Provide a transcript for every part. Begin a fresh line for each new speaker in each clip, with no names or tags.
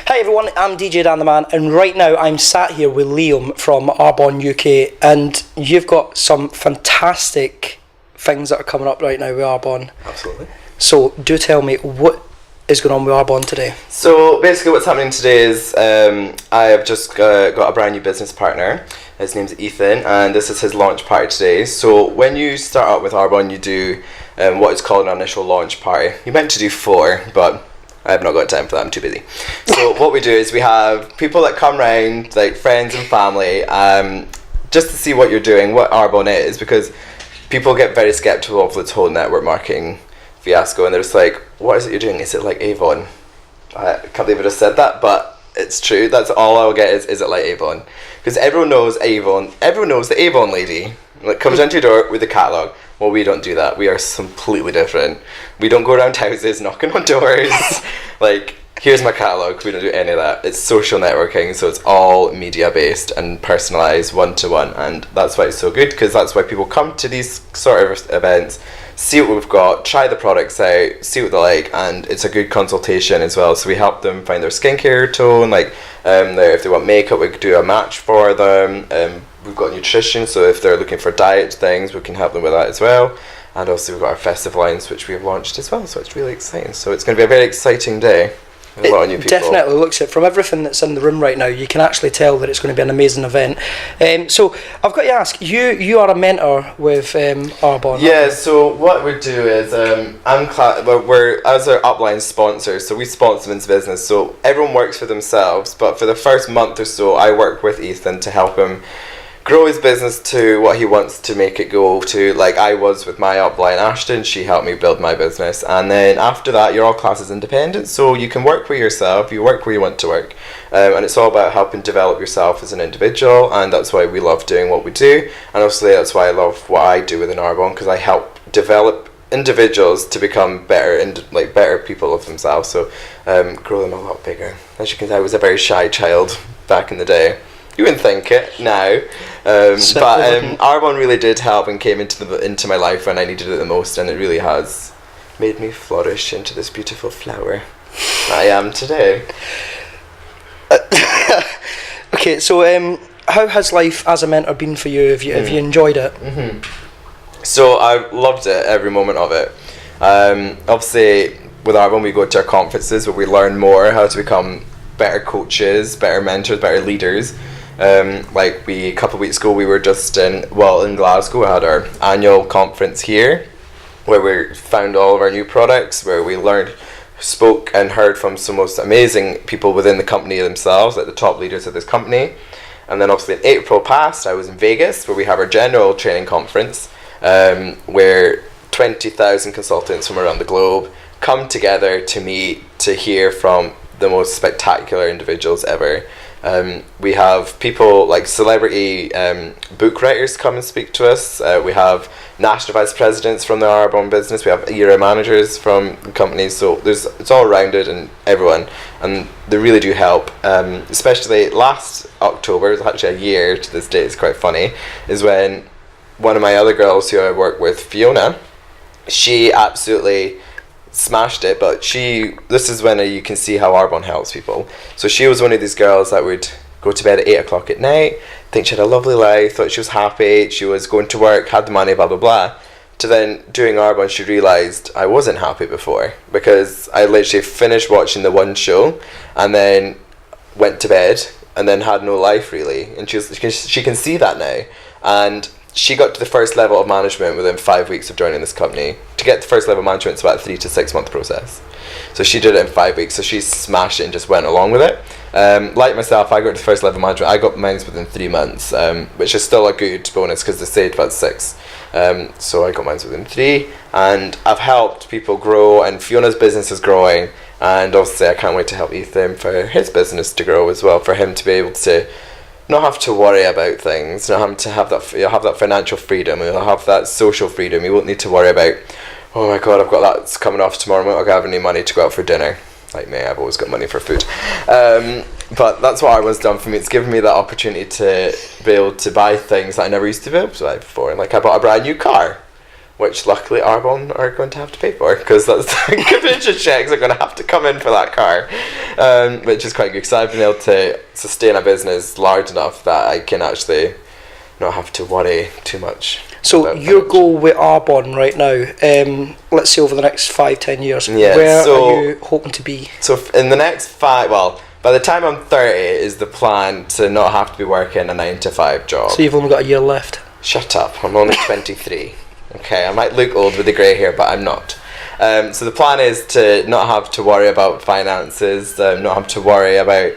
Hi everyone, I'm DJ Dan the Man, and right now I'm sat here with Liam from Arbonne UK, and you've got some fantastic things that are coming up right now with Arbonne.
Absolutely.
So do tell me, what is going on with Arbonne today?
So basically what's happening today is I have just got a brand new business partner. His name's Ethan, and this is his launch party today. So when you start out with Arbonne, you do what is called an initial launch party. You're meant to do 4, but I have not got time for that, I'm too busy. So what we do is we have people that come round, like friends and family, just to see what you're doing, what Arbonne is, because people get very skeptical of this whole network marketing fiasco, and they're just like, what is it you're doing? Is it like Avon? I can't believe I just said that, but it's true. That's all I'll get is it like Avon? Because everyone knows Avon, everyone knows the Avon lady, like comes down to your door with the catalogue. Well, we don't do that. We are completely different. We don't go around houses knocking on doors. Like, here's my catalogue. We don't do any of that. It's social networking, so it's all media based and personalised, one-to-one, and that's why it's so good, because that's why people come to these sort of events, see what we've got, try the products out, see what they like, and it's a good consultation as well. So we help them find their skincare tone, like if they want makeup, we could do a match for them. We've got nutrition, so if they're looking for diet things, we can help them with that as well. And also we've got our festive lines, which we have launched as well, so it's really exciting. So it's going to be a very exciting day. A lot of new people.
Definitely looks it. From everything that's in the room right now, you can actually tell that it's going to be an amazing event. So I've got to ask, you are a mentor with Arbonne.
Yeah, so what we do is we're as our upline sponsor, so we sponsor them into business. So everyone works for themselves, but for the first month or so, I work with Ethan to help him grow his business to what he wants to make it go to. Like I was with my upline Ashton, she helped me build my business, and then after that you're all classed as independent, so you can work for yourself, you work where you want to work, and it's all about helping develop yourself as an individual, and that's why we love doing what we do, and obviously that's why I love what I do within Arbonne, because I help develop individuals to become better people of themselves, so grow them a lot bigger. As you can tell, I was a very shy child back in the day. You wouldn't think it now, but Arbonne really did help and came into my life when I needed it the most, and it really has made me flourish into this beautiful flower I am today.
Okay, so how has life as a mentor been for you? Have you enjoyed it?
Mm-hmm. So I loved it, every moment of it. Obviously, with Arbonne, we go to our conferences where we learn more how to become better coaches, better mentors, better leaders. A couple of weeks ago, we were just in Glasgow. We had our annual conference here, where we found all of our new products, where we learned, spoke and heard from some most amazing people within the company themselves, like the top leaders of this company. And then obviously in April past, I was in Vegas, where we have our general training conference, where 20,000 consultants from around the globe come together to meet, to hear from the most spectacular individuals ever. We have people like celebrity book writers come and speak to us. We have national vice presidents from the Arbonne business. We have era managers from companies. So it's all rounded, and everyone, and they really do help. Especially last October, it's actually a year to this day. It's quite funny. Is when one of my other girls who I work with, Fiona, she absolutely smashed it, but this is when you can see how Arbonne helps people. So she was one of these girls that would go to bed at 8 o'clock at night, think she had a lovely life, thought she was happy, she was going to work, had the money, blah blah blah, to then doing Arbonne she realised I wasn't happy before, because I literally finished watching the one show and then went to bed and then had no life really, and she can see that now. And she got to the first level of management within 5 weeks of joining this company. To get the first level of management, it's about a 3 to 6 month process. So she did it in 5 weeks. So she smashed it and just went along with it. Like myself, I got to the first level of management. I got mine within 3 months, which is still a good bonus because they say about 6. So I got mine within 3, and I've helped people grow. And Fiona's business is growing, and obviously I can't wait to help Ethan for his business to grow as well. For him to be able to not have to worry about things, not having to have that, you'll have that financial freedom, you'll have that social freedom. You won't need to worry about, oh my god, I've got that's coming off tomorrow, I'm not going to have any money to go out for dinner. Like me, I've always got money for food. But that's what Arbonne's done for me. It's given me that opportunity to be able to buy things that I never used to be able to buy before. Like I bought a brand new car. which luckily Arbonne are going to have to pay for, because that's the commission checks are going to have to come in for that car, which is quite good, because I've been able to sustain a business large enough that I can actually not have to worry too much.
So your goal with Arbonne right now, let's say over the next 5-10 years, where are you hoping to be?
So in the next by the time I'm 30 is the plan to not have to be working a 9-to-5 job.
So you've only got a year left.
Shut up, I'm only 23. Okay, I might look old with the grey hair, but I'm not. So the plan is to not have to worry about finances, not have to worry about,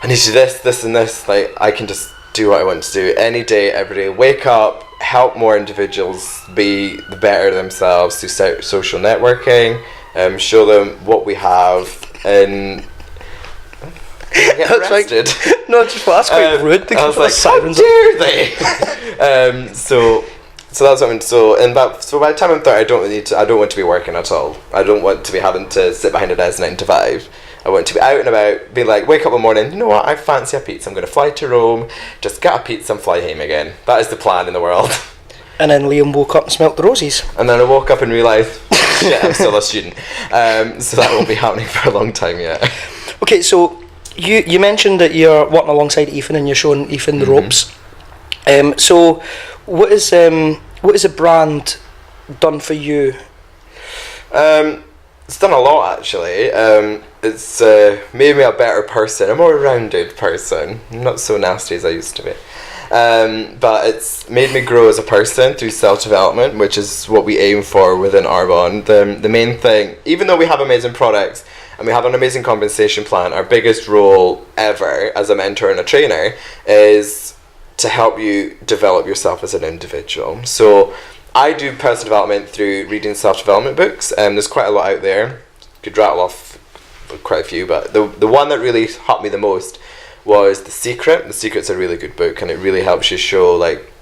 I need to do this and this. Like, I can just do what I want to do any day, every day. Wake up, help more individuals be the better themselves through social networking, show them what we have, and get arrested.
Like, no, that's quite rude.
I was like, how dare they? So that's what I mean. So by the time I'm 30, I don't want to be working at all. I don't want to be having to sit behind a desk 9-to-5. I want to be out and about, be like, wake up one morning, you know what, I fancy a pizza, I'm going to fly to Rome, just get a pizza and fly home again. That is the plan in the world.
And then Liam woke up and smelt the roses.
And then I woke up and realised, shit, I'm still a student. So that won't be happening for a long time yet.
Okay, so you mentioned that you're working alongside Ethan and you're showing Ethan the ropes. So what is a brand done for you?
It's done a lot, actually. It's made me a better person, a more rounded person. I'm not so nasty as I used to be. But it's made me grow as a person through self-development, which is what we aim for within Arbonne. The main thing, even though we have amazing products and we have an amazing compensation plan, our biggest role ever as a mentor and a trainer is to help you develop yourself as an individual. So I do personal development through reading self-development books, and there's quite a lot out there. Could rattle off quite a few, but the one that really helped me the most was The Secret. The Secret's a really good book, and it really helps you show like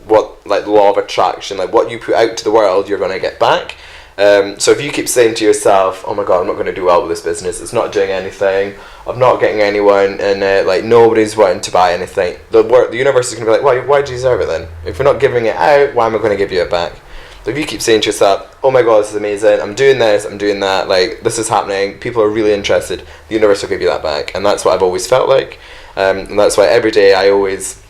the law of attraction, like what you put out to the world, you're going to get back. So if you keep saying to yourself, oh my god, I'm not going to do well with this business, it's not doing anything, I'm not getting anyone in it, like nobody's wanting to buy anything, the universe is going to be like, why do you deserve it then? If you're not giving it out, why am I going to give you it back? So if you keep saying to yourself, oh my god, this is amazing, I'm doing this, I'm doing that, like this is happening, people are really interested, the universe will give you that back. And that's what I've always felt like, and that's why every day I always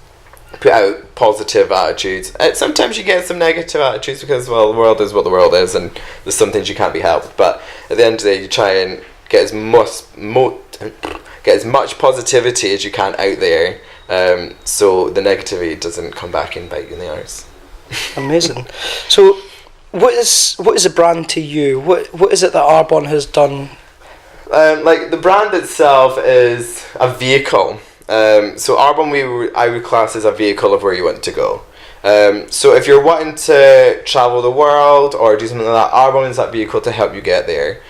put out positive attitudes. Sometimes you get some negative attitudes because, well, the world is what the world is, and there's some things you can't be helped. But at the end of the day, you try and get as much positivity as you can out there, so the negativity doesn't come back and bite you in the arse.
Amazing. So, what is a brand to you? What is it that Arbonne has done?
Like the brand itself is a vehicle. So Arbonne, I would class as a vehicle of where you want to go. So if you're wanting to travel the world or do something like that, Arbonne is that vehicle to help you get there.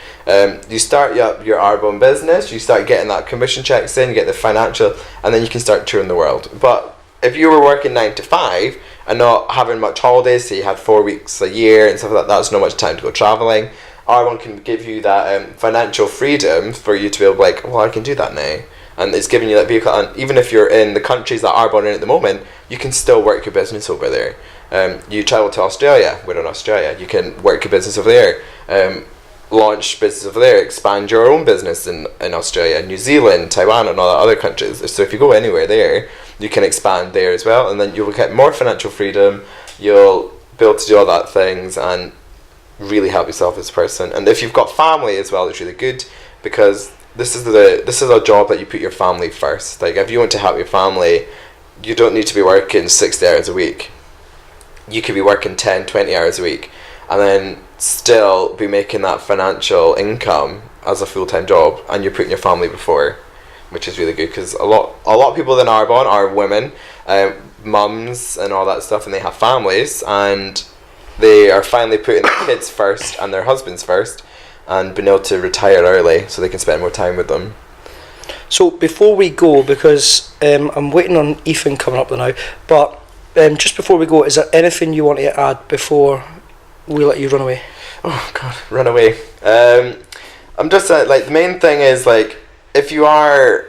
You start up your Arbonne business, you start getting that commission checks in, you get the financial, and then you can start touring the world. But if you were working 9-to-5 and not having much holidays, so you had 4 weeks a year and stuff like that, that's not much time to go traveling. Arbonne can give you that financial freedom for you to be able to like, well, I can do that now. And it's giving you that vehicle, and even if you're in the countries that Arbonne are in at the moment, you can still work your business over there. You travel to Australia, we're in Australia, you can work your business over there, launch business over there, expand your own business in Australia, New Zealand, Taiwan and all the other countries. So if you go anywhere there, you can expand there as well, and then you'll get more financial freedom, you'll be able to do all that things and really help yourself as a person. And if you've got family as well, it's really good, because this is a job that you put your family first. Like if you want to help your family, you don't need to be working 60 hours a week. You could be working 10-20 hours a week and then still be making that financial income as a full-time job, and you're putting your family before, which is really good, because a lot of people in Arbonne are women, mums and all that stuff, and they have families and they are finally putting their kids first and their husbands first, and being able to retire early so they can spend more time with them.
So before we go, because I'm waiting on Ethan coming up now, but just before we go, is there anything you want to add before we let you run away?
Oh god, run away. I'm just like, the main thing is, like, if you are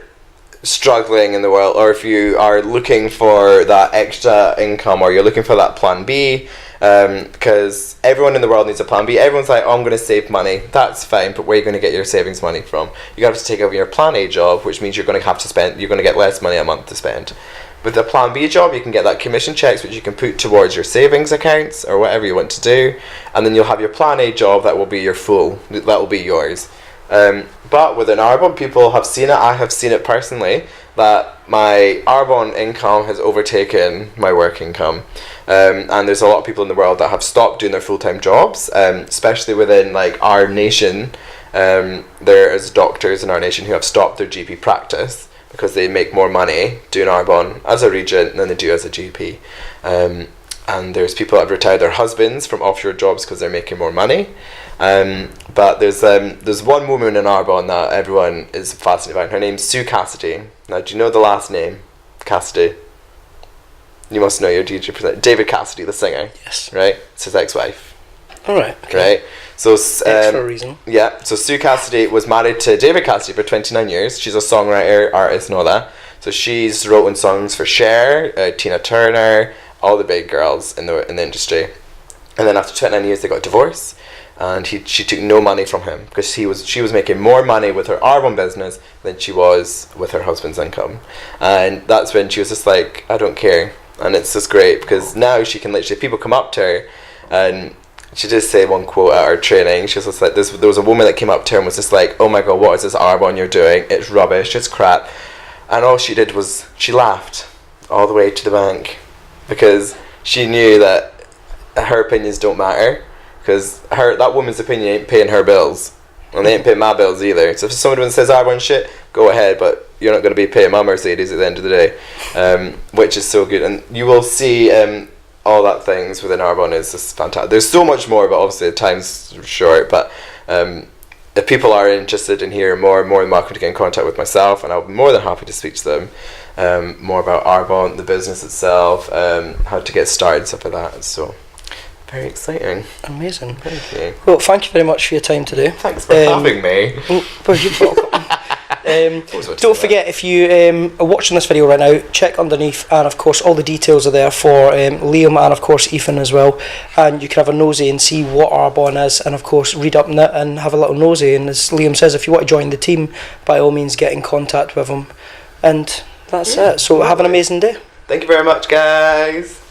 struggling in the world, or if you are looking for that extra income, or you're looking for that plan B, because everyone in the world needs a plan B. Everyone's like, oh, I'm going to save money. That's fine, but where are you going to get your savings money from? You have to take over your plan A job, which means you're going to get less money a month to spend. With a plan B job, you can get that commission checks, which you can put towards your savings accounts or whatever you want to do, and then you'll have your plan A job that will be that will be yours. But within Arbonne, people have seen it. I have seen it personally, that my Arbonne income has overtaken my work income. And there's a lot of people in the world that have stopped doing their full-time jobs, especially within like our nation. There is doctors in our nation who have stopped their GP practice because they make more money doing Arbonne as a regent than they do as a GP. And there's people that have retired their husbands from offshore jobs because they're making more money. But there's one woman in Arbonne that everyone is fascinated by. Her name's Sue Cassidy. Now, do you know the last name? Cassidy. You must know your DJ presenter. David Cassidy, the singer.
Yes.
Right? It's his ex-wife.
Alright, okay.
Right? So,
For a reason.
Yeah, so Sue Cassidy was married to David Cassidy for 29 years. She's a songwriter, artist, and all that. So she's written songs for Cher, Tina Turner, all the big girls in the industry. And then after 29 years, they got divorced. And she took no money from him because she was making more money with her Arbonne business than she was with her husband's income. And that's when she was just like, I don't care. And it's just great because now she can literally, people come up to her, and she did say one quote at our training. She was just like, there was a woman that came up to her and was just like, oh my god, what is this Arbonne you're doing? It's rubbish, it's crap. And all she did was she laughed all the way to the bank because she knew that her opinions don't matter, because that woman's opinion ain't paying her bills, and they ain't paying my bills either. So if someone says Arbonne shit, go ahead, but you're not going to be paying my Mercedes at the end of the day, which is so good. And you will see all that things within Arbonne is just fantastic. There's so much more, but obviously the time's short. But if people are interested in hearing more than welcome to get in contact with myself, and I'll be more than happy to speak to them more about Arbonne, the business itself, how to get started, stuff like that. So very exciting.
Amazing.
Thank you.
Well, thank you very much for your time today.
Thanks for having me.
Well, you're welcome. Don't forget, if you are watching this video right now, check underneath, and of course all the details are there for Liam and of course Ethan as well, and you can have a nosy and see what Arbonne is, and of course read up on it and have a little nosy. And as Liam says, if you want to join the team, by all means get in contact with him. And that's it. So have an amazing day.
Thank you very much, guys.